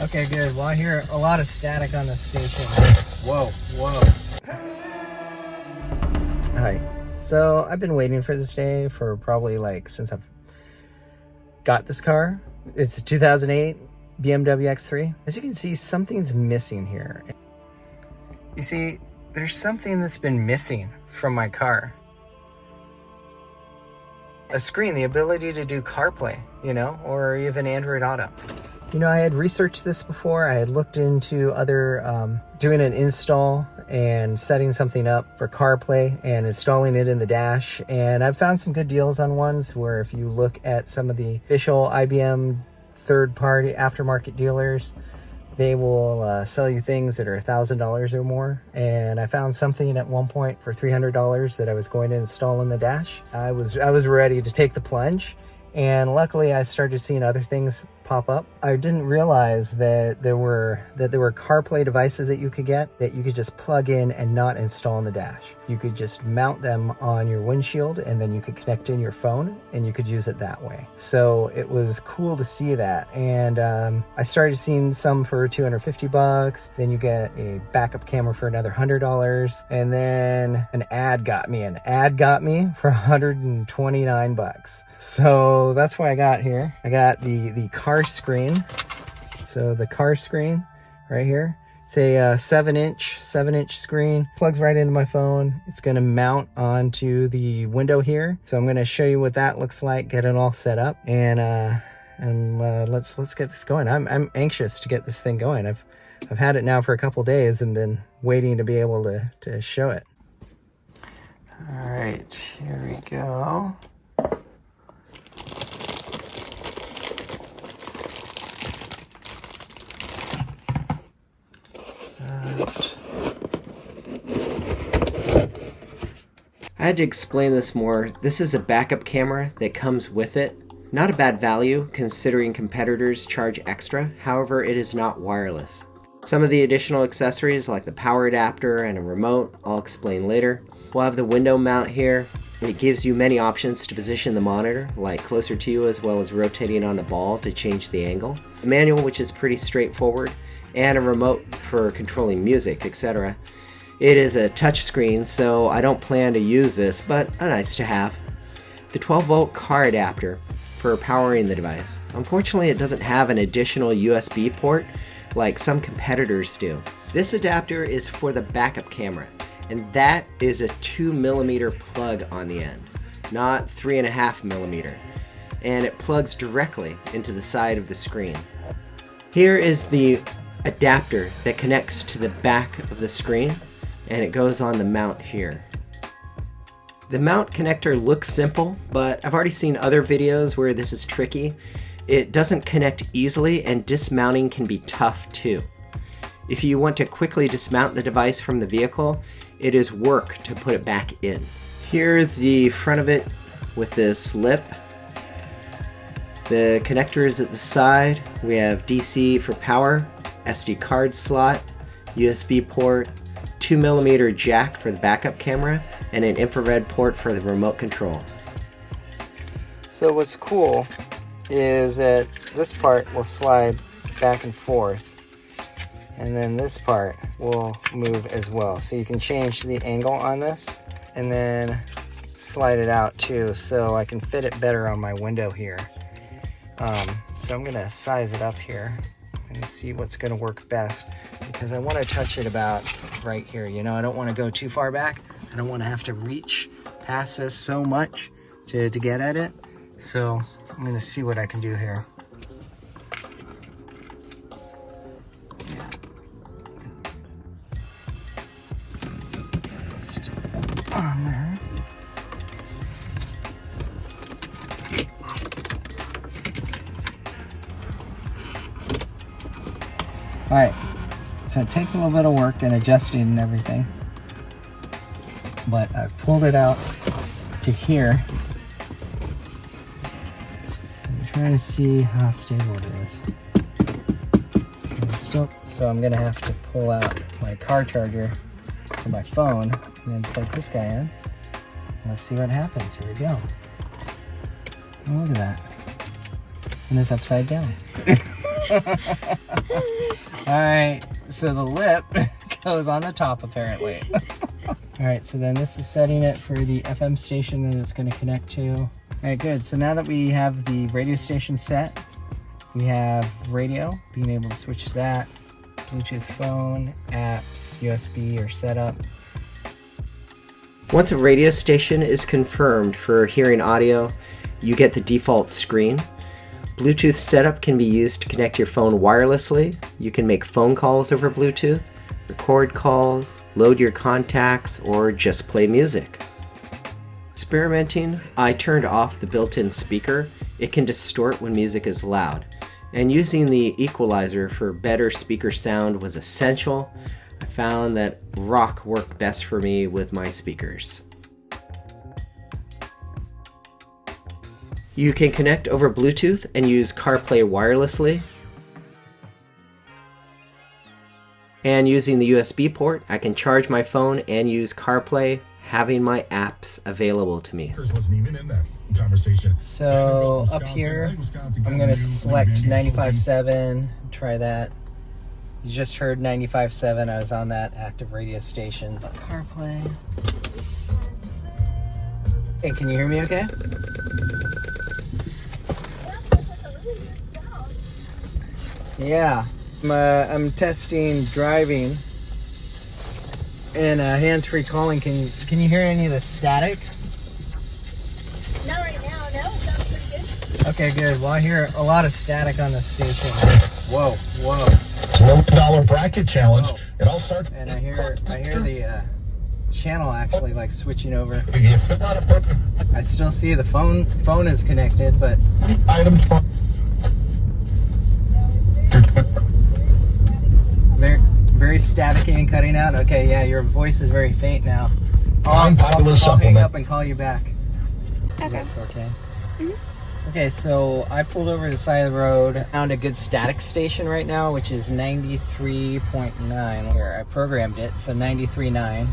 Okay, good. Well, I hear a lot of static on the station. Whoa, whoa. Alright, so I've been waiting for this day for probably since I've got this car. It's a 2008 BMW X3. As you can see, something's missing here. You see, there's something that's been missing from my car. A screen, the ability to do CarPlay, or even Android Auto. I had researched this before. I had looked into other, doing an install and setting something up for CarPlay and installing it in the dash. And I've found some good deals on ones where if you look at some of the official IBM third-party aftermarket dealers, they will sell you things that are $1,000 or more. And I found something at one point for $300 that I was going to install in the dash. I was ready to take the plunge. And luckily I started seeing other things pop up. I didn't realize that there were CarPlay devices that you could get that you could just plug in and not install in the dash. You could just mount them on your windshield and then you could connect in your phone and you could use it that way. So it was cool to see that. And I started seeing some for $250. Then you get a backup camera for another $100. And then an ad got me for $129. So that's what I got here. I got the CarScreen. So the CarScreen right here. It's a 7-inch screen. Plugs right into my phone. It's going to mount onto the window here. So I'm going to show you what that looks like. Get it all set up, and let's get this going. I'm anxious to get this thing going. I've had it now for a couple days and been waiting to be able to show it. All right, here we go. I had to explain this more. This is a backup camera that comes with it. Not a bad value considering competitors charge extra. However, it is not wireless. Some of the additional accessories like the power adapter and a remote, I'll explain later. We'll have the window mount here. It gives you many options to position the monitor, like closer to you as well as rotating on the ball to change the angle. A manual, which is pretty straightforward, and a remote for controlling music, etc. It is a touch screen, so I don't plan to use this, but nice to have. The 12-volt car adapter for powering the device. Unfortunately, it doesn't have an additional USB port like some competitors do. This adapter is for the backup camera, and that is a 2mm plug on the end, not 3.5mm, and it plugs directly into the side of the screen. Here is the adapter that connects to the back of the screen, and it goes on the mount here. The mount connector looks simple, but I've already seen other videos where this is tricky. It doesn't connect easily, and dismounting can be tough too. If you want to quickly dismount the device from the vehicle, it is work to put it back in. Here's the front of it with this lip. The connector is at the side. We have DC for power, SD card slot, USB port, 2mm jack for the backup camera, and an infrared port for the remote control. So what's cool is that this part will slide back and forth, and then this part will move as well. So you can change the angle on this and then slide it out too, so I can fit it better on my window here. So I'm gonna size it up here and see what's gonna work best, because I want to touch it about right here. I don't want to go too far back. I don't want to have to reach past this so much to get at it. So I'm gonna see what I can do here. Just on there. All right, so it takes a little bit of work and adjusting and everything, but I've pulled it out to here. I'm trying to see how stable it is. So I'm gonna have to pull out my car charger for my phone and then plug this guy in. Let's see what happens. Here we go. Oh, look at that. And it's upside down. All right, so the lip goes on the top apparently. All right, so then this is setting it for the FM station that it's going to connect to. All right, good. So now that we have the radio station set, we have radio, being able to switch to that, Bluetooth phone, apps, USB or setup. Once a radio station is confirmed for hearing audio, you get the default screen. Bluetooth setup can be used to connect your phone wirelessly. You can make phone calls over Bluetooth, record calls, load your contacts, or just play music. Experimenting, I turned off the built-in speaker. It can distort when music is loud. And using the equalizer for better speaker sound was essential. I found that rock worked best for me with my speakers. You can connect over Bluetooth and use CarPlay wirelessly. And using the USB port, I can charge my phone and use CarPlay, having my apps available to me. So up here, I'm going to select 95.7, try that. You just heard 95.7, I was on that active radio station. CarPlay. Hey, can you hear me okay? Yeah, I'm testing driving and hands-free calling. Can you hear any of the static? Not right now, no. Sounds pretty good. Okay, good. Well, I hear a lot of static on the station. Whoa, whoa. $12 bracket challenge. Whoa. It all starts. And I hear the channel actually like switching over. I still see the phone is connected, but Item very staticky and cutting out. Okay, yeah, your voice is very faint now. Unpopular I'll hang supplement. up and call you back. Okay. Is that 4K? Okay, so I pulled over to the side of the road, found a good static station right now, which is 93.9. Here, I programmed it, so 93.9.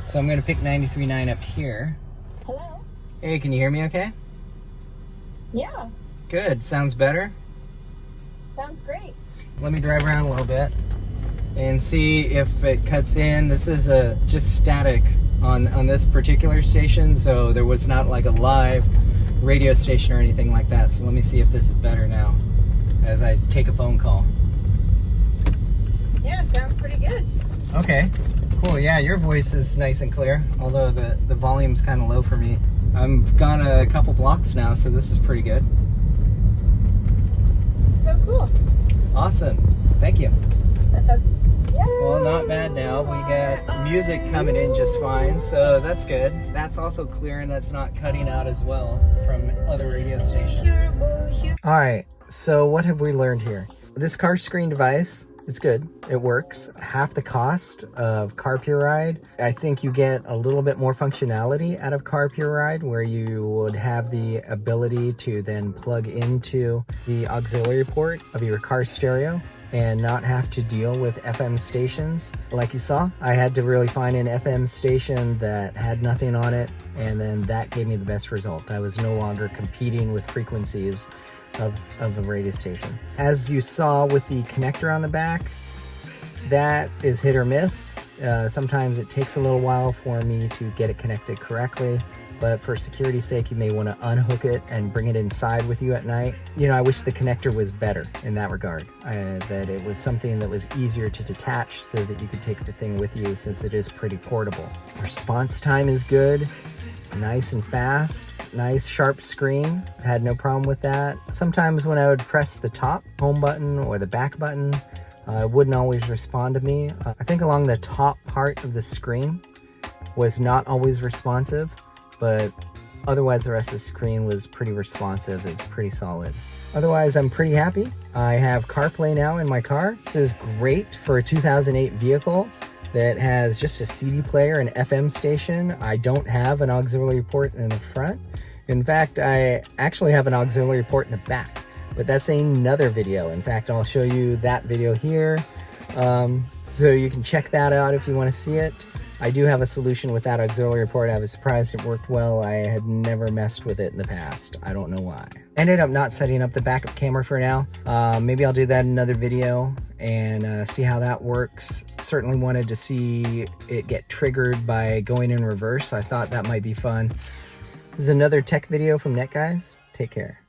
So I'm gonna pick 93.9 up here. Hello? Hey, can you hear me okay? Yeah, Good, sounds better. sounds great. Let me drive around a little bit and see if it cuts in. This is just static on this particular station, so there was not like a live radio station or anything like that. So let me see if this is better now as I take a phone call. Yeah, sounds pretty good. Okay, cool. Yeah, your voice is nice and clear, although the volume's kind of low for me. I've gone a couple blocks now, so this is pretty good. So cool. Awesome. Thank you. Yeah. Well, not bad now. We got music coming in just fine, so that's good. That's also clear and that's not cutting out as well from other radio stations. All right, so what have we learned here? This CarScreen device is good. It works. Half the cost of CarPlay. I think you get a little bit more functionality out of CarPlay, where you would have the ability to then plug into the auxiliary port of your car stereo and not have to deal with FM stations. Like you saw, I had to really find an FM station that had nothing on it, and then that gave me the best result. I was no longer competing with frequencies of the radio station. As you saw with the connector on the back, that is hit or miss. Sometimes it takes a little while for me to get it connected correctly, but for security's sake, you may want to unhook it and bring it inside with you at night. You know, I wish the connector was better in that regard, that it was something that was easier to detach so that you could take the thing with you, since it is pretty portable. Response time is good. It's nice and fast. Nice sharp screen. I had no problem with that. Sometimes when I would press the top home button or the back button, it wouldn't always respond to me. I think along the top part of the screen was not always responsive, but otherwise the rest of the screen was pretty responsive. It was pretty solid. Otherwise, I'm pretty happy. I have CarPlay now in my car. This is great for a 2008 vehicle that has just a CD player and FM station. I don't have an auxiliary port in the front. In fact, I actually have an auxiliary port in the back, but that's another video. In fact, I'll show you that video here. So you can check that out if you want to see it. I do have a solution with that auxiliary port. I was surprised it worked well. I had never messed with it in the past. I don't know why. Ended up not setting up the backup camera for now. Maybe I'll do that in another video and see how that works. Certainly wanted to see it get triggered by going in reverse. I thought that might be fun. This is another tech video from NetGuys. Take care.